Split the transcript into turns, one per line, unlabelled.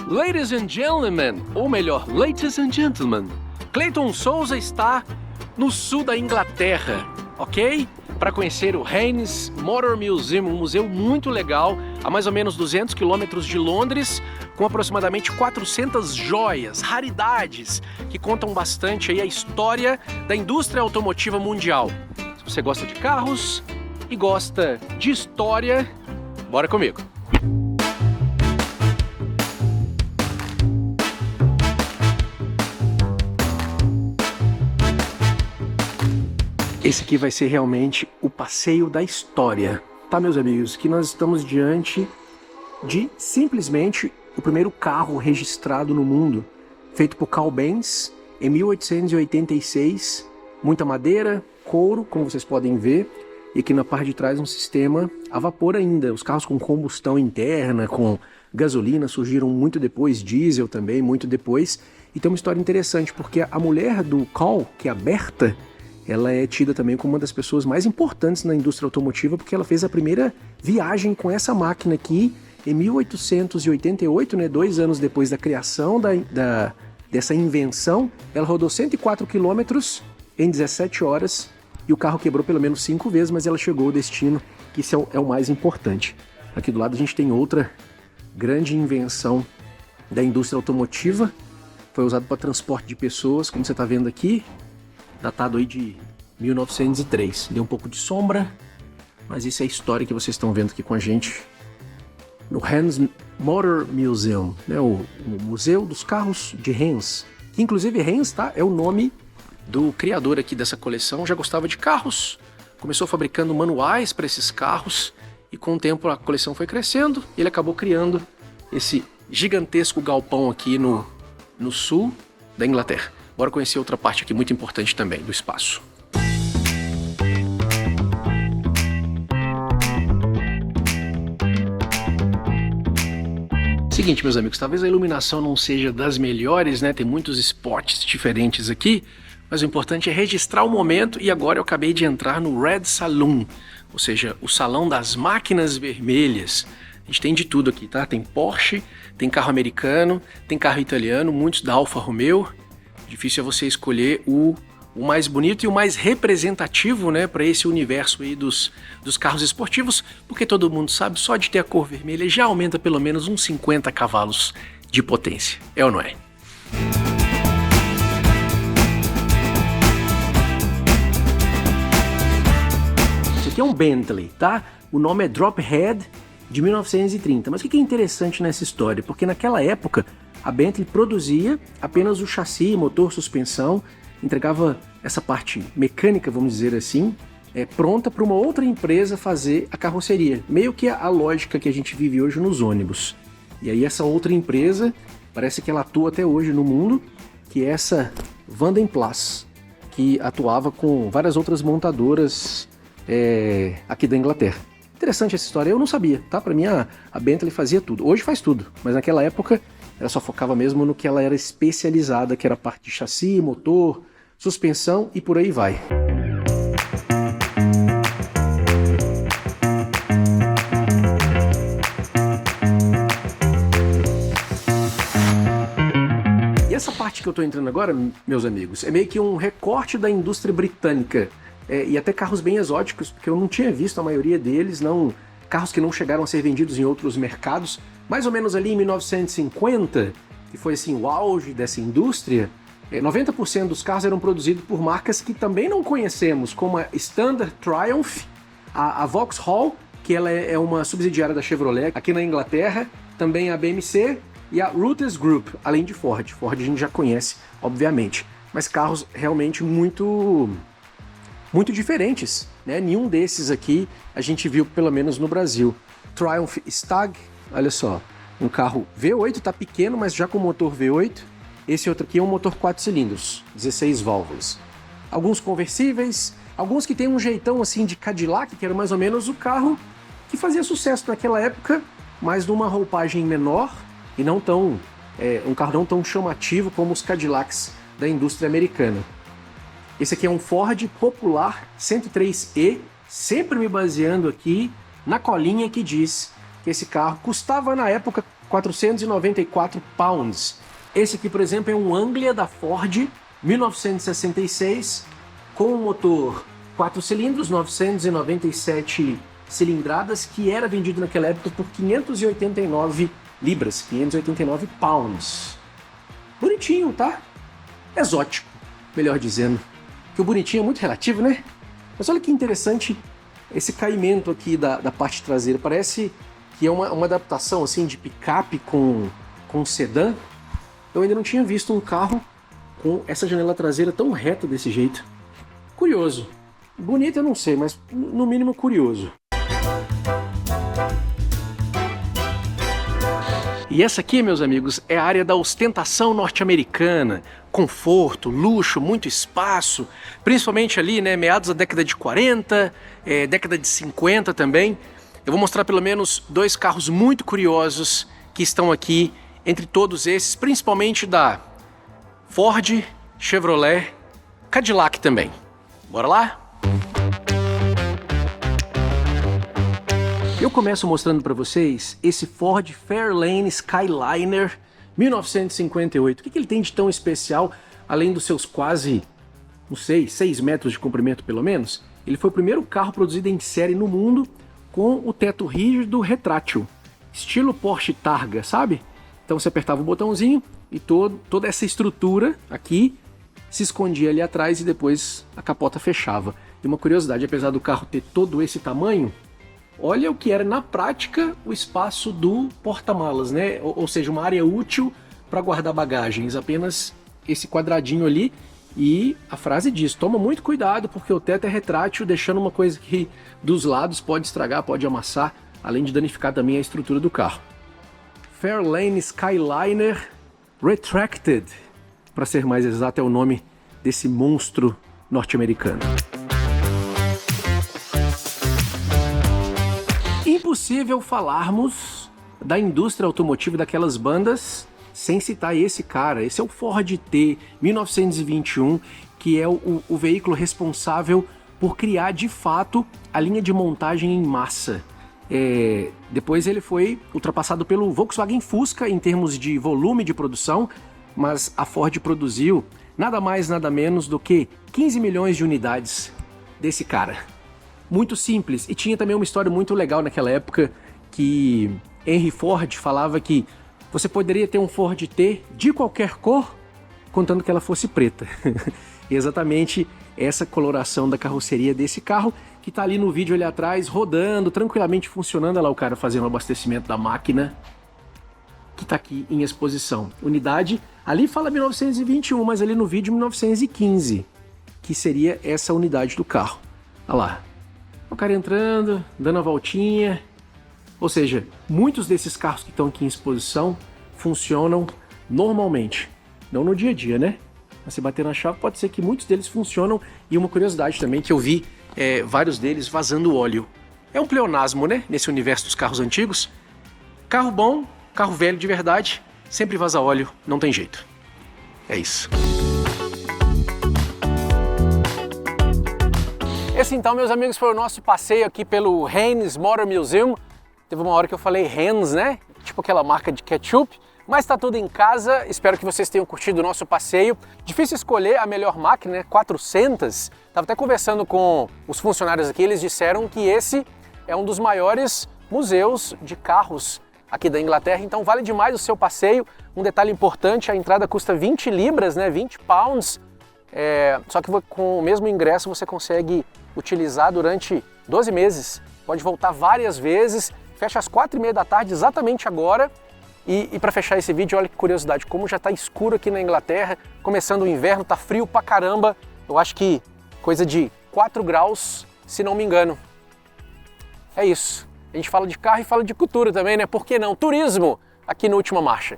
Ladies and gentlemen, ou melhor, ladies and gentlemen, Clayton Souza está no sul da Inglaterra, ok? Para conhecer o Haynes Motor Museum, um museu muito legal, a mais ou menos 200 quilômetros de Londres, com aproximadamente 400 joias, raridades, que contam bastante aí a história da indústria automotiva mundial. Se você gosta de carros e gosta de história, bora comigo! Esse aqui vai ser realmente o passeio da história, tá, meus amigos? Que nós estamos diante de simplesmente o primeiro carro registrado no mundo, feito por Carl Benz em 1886. Muita madeira, couro, como vocês podem ver, e aqui na parte de trás um sistema a vapor ainda. Os carros com combustão interna, com gasolina, surgiram muito depois, diesel também, muito depois. E tem uma história interessante, porque a mulher do Carl, que é a Bertha, ela é tida também como uma das pessoas mais importantes na indústria automotiva, porque ela fez a primeira viagem com essa máquina aqui em 1888, né, 2 anos depois da criação dessa invenção. Ela rodou 104 quilômetros em 17 horas e o carro quebrou pelo menos 5 vezes, mas ela chegou ao destino, que isso é o mais importante. Aqui do lado a gente tem outra grande invenção da indústria automotiva, foi usado para transporte de pessoas, como você está vendo aqui, datado aí de 1903. Deu um pouco de sombra, mas isso é a história que vocês estão vendo aqui com a gente no Haynes Motor Museum, né? O Museu dos Carros de Haynes, que inclusive Haynes, tá? É o nome do criador aqui dessa coleção. Já gostava de carros, começou fabricando manuais para esses carros e com o tempo a coleção foi crescendo e ele acabou criando esse gigantesco galpão aqui no sul da Inglaterra. Bora conhecer outra parte aqui muito importante também do espaço. Seguinte, meus amigos, talvez a iluminação não seja das melhores, né? Tem muitos spots diferentes aqui, mas o importante é registrar o momento. E agora eu acabei de entrar no Red Saloon, ou seja, o salão das máquinas vermelhas. A gente tem de tudo aqui, tá? Tem Porsche, tem carro americano, tem carro italiano, muitos da Alfa Romeo. Difícil é você escolher o mais bonito e o mais representativo, né, para esse universo aí dos carros esportivos, porque todo mundo sabe, só de ter a cor vermelha já aumenta pelo menos uns 50 cavalos de potência. É ou não é? Esse aqui é um Bentley, tá? O nome é Drophead, de 1930. Mas o que é interessante nessa história? Porque naquela época a Bentley produzia apenas o chassi, motor, suspensão, entregava essa parte mecânica, vamos dizer assim, pronta para uma outra empresa fazer a carroceria. Meio que a lógica que a gente vive hoje nos ônibus. E aí essa outra empresa, parece que ela atua até hoje no mundo, que é essa Vandenplas, que atuava com várias outras montadoras aqui da Inglaterra. Interessante essa história, eu não sabia, tá? Para mim a Bentley fazia tudo. Hoje faz tudo, mas naquela época ela só focava mesmo no que ela era especializada, que era a parte de chassi, motor, suspensão e por aí vai. E essa parte que eu estou entrando agora, meus amigos, é meio que um recorte da indústria britânica. E até carros bem exóticos, porque eu não tinha visto a maioria deles, carros que não chegaram a ser vendidos em outros mercados. Mais ou menos ali em 1950, que foi assim o auge dessa indústria, 90% dos carros eram produzidos por marcas que também não conhecemos, como a Standard Triumph, a Vauxhall, que ela é uma subsidiária da Chevrolet aqui na Inglaterra, também a BMC e a Rutgers Group, além de Ford. Ford a gente já conhece, obviamente, mas carros realmente muito diferentes, né? Nenhum desses aqui a gente viu, pelo menos no Brasil. Triumph Stag, olha só, um carro V8, tá pequeno, mas já com motor V8. Esse outro aqui é um motor 4 cilindros, 16 válvulas. Alguns conversíveis, alguns que tem um jeitão assim de Cadillac, que era mais ou menos o carro que fazia sucesso naquela época, mas numa roupagem menor e não tão um carro não tão chamativo como os Cadillacs da indústria americana. Esse aqui é um Ford Popular 103E, sempre me baseando aqui na colinha que diz que esse carro custava na época 494 pounds. Esse aqui, por exemplo, é um Anglia da Ford, 1966, com um motor 4 cilindros, 997 cilindradas, que era vendido naquela época por 589 libras, 589 pounds. Bonitinho, tá? Exótico, melhor dizendo. Que o bonitinho é muito relativo, né? Mas olha que interessante esse caimento aqui da parte traseira. Parece que é uma adaptação assim de picape com sedã. Eu ainda não tinha visto um carro com essa janela traseira tão reta desse jeito. Curioso. Bonito eu não sei, mas no mínimo curioso. E essa aqui, meus amigos, é a área da ostentação norte-americana. Conforto, luxo, muito espaço, principalmente ali, né, meados da década de 40, década de 50 também. Eu vou mostrar pelo menos 2 carros muito curiosos que estão aqui, entre todos esses, principalmente da Ford, Chevrolet, Cadillac também. Bora lá? Eu começo mostrando para vocês esse Ford Fairlane Skyliner 1958. O que ele tem de tão especial, além dos seus quase, não sei, 6 metros de comprimento pelo menos? Ele foi o primeiro carro produzido em série no mundo com o teto rígido retrátil, estilo Porsche Targa, sabe? Então você apertava o botãozinho e toda essa estrutura aqui se escondia ali atrás e depois a capota fechava. E uma curiosidade, apesar do carro ter todo esse tamanho, olha o que era na prática o espaço do porta-malas, né? Ou seja, uma área útil para guardar bagagens, apenas esse quadradinho ali. E a frase diz: toma muito cuidado porque o teto é retrátil, deixando uma coisa que dos lados pode estragar, pode amassar, além de danificar também a estrutura do carro. Fairlane Skyliner Retracted, para ser mais exato, é o nome desse monstro norte-americano. Impossível falarmos da indústria automotiva daquelas bandas sem citar esse cara. Esse é o Ford T 1921, que é o veículo responsável por criar de fato a linha de montagem em massa. Depois ele foi ultrapassado pelo Volkswagen Fusca em termos de volume de produção, mas a Ford produziu nada mais nada menos do que 15 milhões de unidades desse cara. Muito simples, e tinha também uma história muito legal naquela época que Henry Ford falava que você poderia ter um Ford T de qualquer cor, contanto que ela fosse preta. E exatamente essa coloração da carroceria desse carro, que está ali no vídeo ali atrás, rodando, tranquilamente funcionando. Olha lá o cara fazendo o abastecimento da máquina, que está aqui em exposição. Unidade, ali fala 1921, mas ali no vídeo 1915, que seria essa unidade do carro. Olha lá. O cara entrando, dando a voltinha. Ou seja, muitos desses carros que estão aqui em exposição funcionam normalmente. Não no dia a dia, né? Mas se bater na chave, pode ser que muitos deles funcionam. E uma curiosidade também, que eu vi vários deles vazando óleo. É um pleonasmo, né? Nesse universo dos carros antigos. Carro bom, carro velho de verdade, sempre vaza óleo, não tem jeito. É isso. Esse então, meus amigos, foi o nosso passeio aqui pelo Haynes Motor Museum. Teve uma hora que eu falei Haynes, né? Tipo aquela marca de ketchup. Mas tá tudo em casa, espero que vocês tenham curtido o nosso passeio. Difícil escolher a melhor máquina, né? 400. Tava até conversando com os funcionários aqui, eles disseram que esse é um dos maiores museus de carros aqui da Inglaterra, então vale demais o seu passeio. Um detalhe importante, a entrada custa 20 libras, né? 20 pounds. Só que com o mesmo ingresso você consegue utilizar durante 12 meses. Pode voltar várias vezes, fecha às 4h30 da tarde, exatamente agora. E para fechar esse vídeo, olha que curiosidade, como já está escuro aqui na Inglaterra, começando o inverno, tá frio pra caramba. Eu acho que coisa de 4 graus, se não me engano. É isso. A gente fala de carro e fala de cultura também, né? Por que não? Turismo aqui no Última Marcha.